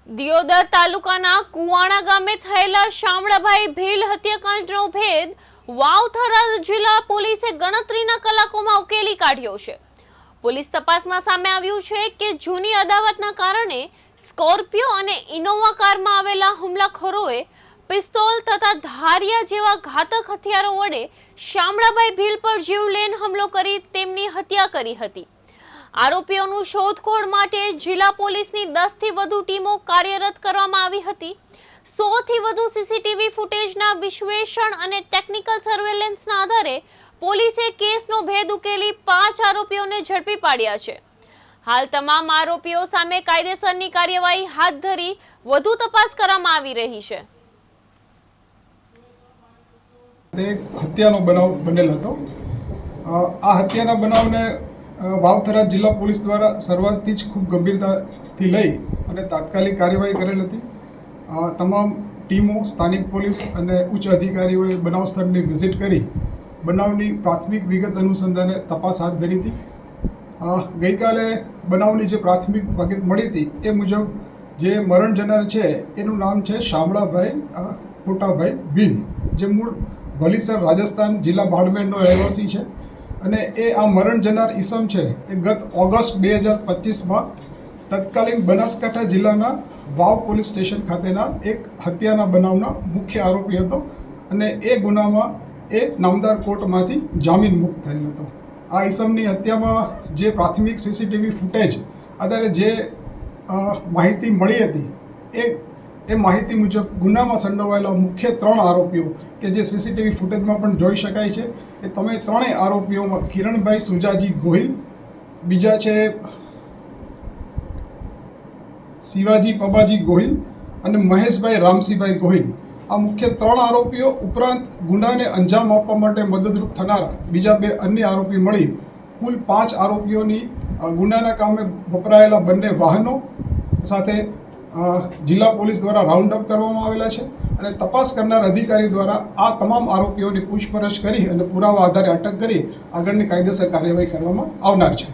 દિયોદર તાલુકાના કુવાણા ગામે થયેલા શામળાભાઈ ભીલ હત્યાકાંડનો ભેદ વાવથરા જિલ્લા પોલીસે ગણતરીના કલાકોમાં ઉકેલી કાઢ્યો છે। પોલીસ તપાસમાં સામે આવ્યું છે કે જૂની અદાવતના કારણે સ્કોર્પિયો અને ઇનોવા કારમાં આવેલા હુમલાખોરોએ પિસ્તોલ તથા ધારિયા જેવા ઘાતક હથિયારો વડે શામળાભાઈ ભીલ પર જીવલેણ હુમલો કરી તેમની હત્યા કરી હતી। આરોપીઓનું શોધખોળ માટે જિલ્લા પોલીસની 10 થી વધુ ટીમો કાર્યરત કરવામાં આવી હતી। 100 થી વધુ સીસીટીવી ફૂટેજના વિશ્લેષણ અને ટેકનિકલ સર્વેલન્સના આધારે પોલીસે કેસનો ભેદ ઉકેલી 5 આરોપીઓને ઝડપી પાડ્યા છે। હાલ તમામ આરોપીઓ સામે કાયદેસરની કાર્યવાહી હાથ ધરી વધુ તપાસ કરવામાં આવી રહી છે। હત્યાનો બનાવ બનેલ હતો। આ હત્યાના બનાવને વાવથરા જિલ્લા પોલીસ દ્વારા શરૂઆતથી જ ખૂબ ગંભીરતાથી લઈ અને તાત્કાલિક કાર્યવાહી કરેલ હતી। તમામ ટીમો, સ્થાનિક પોલીસ અને ઉચ્ચ અધિકારીઓએ બનાવ સ્થળની વિઝિટ કરી બનાવની પ્રાથમિક વિગત અનુસંધાને તપાસ હાથ ધરી હતી। ગઈકાલે બનાવની જે પ્રાથમિક વિગત મળી હતી એ મુજબ જે મરણ જનાર છે એનું નામ છે શામળાભાઈ ખોટાભાઈ ભીલ, જે મૂળ ભલીસર રાજસ્થાન જિલ્લા બાડમેરનો રહેવાસી છે અને એ આ મરણ જનાર ઈસમ છે એ ગત ઓગસ્ટ 2025માં તત્કાલીન બનાસકાંઠા જિલ્લાના વાવ પોલીસ સ્ટેશન ખાતેના એક હત્યાના બનાવના મુખ્ય આરોપી હતો અને એ ગુનામાં એ નામદાર કોર્ટમાંથી જામીન મુક્ત થયેલ હતો। આ ઈસમની હત્યામાં જે પ્રાથમિક સીસીટીવી ફૂટેજ આધારે જે માહિતી મળી હતી એ માહિતી મુજબ ગુનામાં સંડોવાયેલા મુખ્ય 3 આરોપીઓ કે જે સીસીટીવી ફૂટેજમાં પણ જોઈ શકાય છે એ તમે ત્રણેય આરોપીઓમાં કિરણભાઈ સુજાજી ગોહિલ, બીજા છે શિવાજી પબાજી ગોહિલ અને મહેશભાઈ રામસિંહભાઈ ગોહિલ। આ મુખ્ય 3 આરોપીઓ ઉપરાંત ગુનાને અંજામ આપવા માટે મદદરૂપ થનારા બીજા 2 અન્ય આરોપી મળી કુલ 5 આરોપીઓની ગુનાના કામે વપરાયેલા બંને વાહનો સાથે જિલ્લા પોલીસ દ્વારા રાઉન્ડ અપ કરવામાં આવેલા છે અને તપાસ કરનાર અધિકારી દ્વારા આ તમામ આરોપીઓની પૂછપરછ કરી અને પુરાવા આધારે અટક કરી આગળની કાયદેસર કાર્યવાહી કરવામાં આવનાર છે।